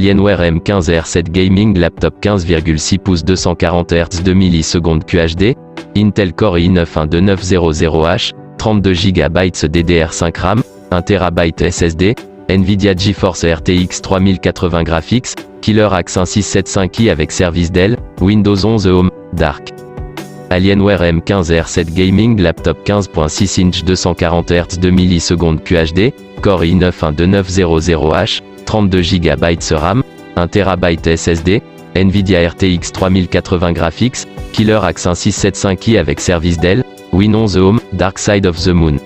Alienware M15 R7 Gaming Laptop 15,6 pouces 240 Hz 2 millisecondes QHD, Intel Core i9-12900H, 32 GB DDR5 RAM, 1 TB SSD, Nvidia GeForce RTX 3080 Graphics, Killer Axe 1675i avec service Dell, Windows 11 Home, Dark. Alienware M15 R7 Gaming Laptop 15.6 inch 240 Hz 2 millisecondes QHD, Core i9-12900H, 32 GB RAM, 1 TB SSD, Nvidia RTX 3080 Graphics, Killer Axe 1675i avec service Dell, Windows Home, Dark Side of the Moon.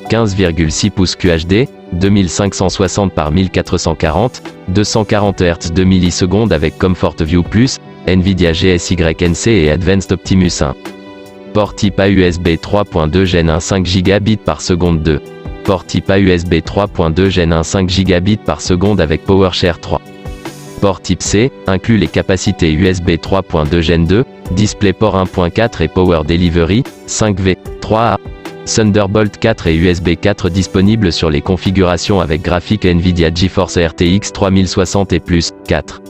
15,6 pouces QHD, 2560 par 1440, 240 Hz 2 millisecondes avec Comfort View Plus, Nvidia GSYNC et Advanced Optimus 1. Port type A USB 3.2 Gen 1 5 Gb par seconde 2. Port type A USB 3.2 Gen 1 5 Gb par seconde avec PowerShare 3. Port type C, inclut les capacités USB 3.2 Gen 2, DisplayPort 1.4 et Power Delivery, 5V, 3A. Thunderbolt 4 et USB 4 disponibles sur les configurations avec graphique Nvidia GeForce RTX 3060 et plus, 4.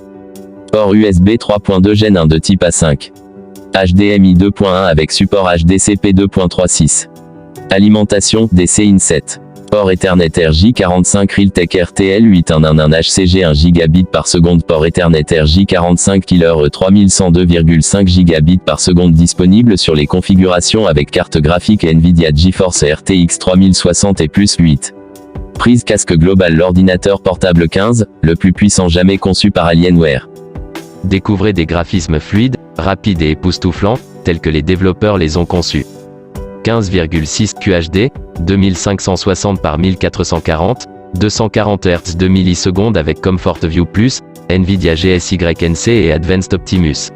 Port USB 3.2 Gen 1 de type A5. HDMI 2.1 avec support HDCP 2.36. Alimentation, DC In7. Port Ethernet RJ45 Realtek RTL 8111 HCG 1 Gb par seconde. Port Ethernet RJ45 Killer E3102,5 Gb par seconde disponible sur les configurations avec carte graphique Nvidia GeForce RTX 3060 et plus 8. Prise casque global. L'ordinateur portable 15, le plus puissant jamais conçu par Alienware. Découvrez des graphismes fluides, rapides et époustouflants, tels que les développeurs les ont conçus. 15,6 QHD, 2560 par 1440, 240 Hz 2 millisecondes avec Comfort View Plus, Nvidia GSYNC et Advanced Optimus.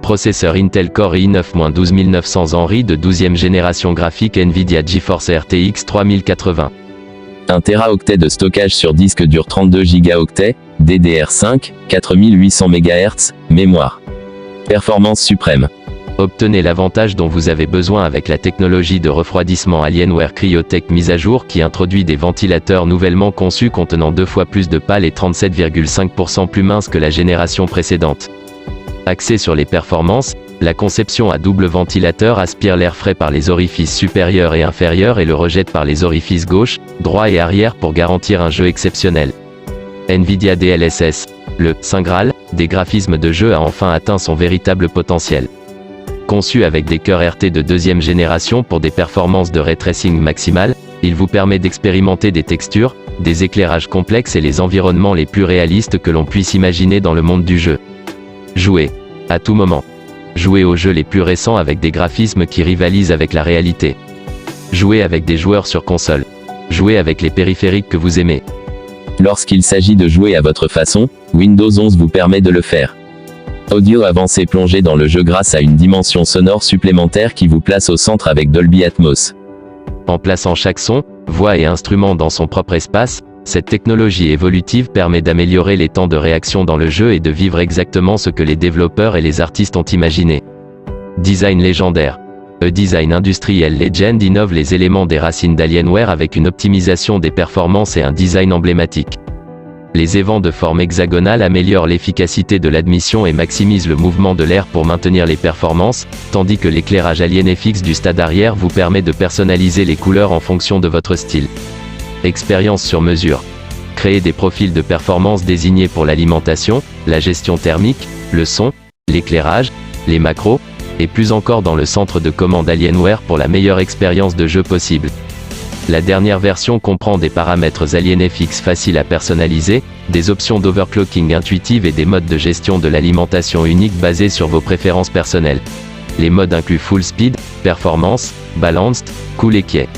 Processeur Intel Core i9-12900 Henry de 12e génération graphique Nvidia GeForce RTX 3080. 1 Teraoctet de stockage sur disque dur 32 Go, DDR5, 4800 MHz, mémoire. Performance suprême. Obtenez l'avantage dont vous avez besoin avec la technologie de refroidissement Alienware Cryotech mise à jour qui introduit des ventilateurs nouvellement conçus contenant 2 fois plus de pales et 37,5% plus minces que la génération précédente. Axé sur les performances, la conception à double ventilateur aspire l'air frais par les orifices supérieurs et inférieurs et le rejette par les orifices gauche, droit et arrière pour garantir un jeu exceptionnel. Nvidia DLSS, le Saint Graal des graphismes de jeu, a enfin atteint son véritable potentiel. Conçu avec des cœurs RT de 2e génération pour des performances de ray tracing maximales, il vous permet d'expérimenter des textures, des éclairages complexes et les environnements les plus réalistes que l'on puisse imaginer dans le monde du jeu. Jouez, à tout moment. Jouez aux jeux les plus récents avec des graphismes qui rivalisent avec la réalité. Jouez avec des joueurs sur console. Jouez avec les périphériques que vous aimez. Lorsqu'il s'agit de jouer à votre façon, Windows 11 vous permet de le faire. Audio avancé plongé dans le jeu grâce à une dimension sonore supplémentaire qui vous place au centre avec Dolby Atmos. En plaçant chaque son, voix et instrument dans son propre espace, cette technologie évolutive permet d'améliorer les temps de réaction dans le jeu et de vivre exactement ce que les développeurs et les artistes ont imaginé. Design légendaire. A Design Industriel Legend innove les éléments des racines d'Alienware avec une optimisation des performances et un design emblématique. Les évents de forme hexagonale améliorent l'efficacité de l'admission et maximisent le mouvement de l'air pour maintenir les performances, tandis que l'éclairage AlienFX du stade arrière vous permet de personnaliser les couleurs en fonction de votre style. Expérience sur mesure. Créez des profils de performance désignés pour l'alimentation, la gestion thermique, le son, l'éclairage, les macros, et plus encore dans le centre de commande Alienware pour la meilleure expérience de jeu possible. La dernière version comprend des paramètres AlienFX faciles à personnaliser, des options d'overclocking intuitives et des modes de gestion de l'alimentation uniques basés sur vos préférences personnelles. Les modes incluent Full Speed, Performance, Balanced, Cool et Quiet.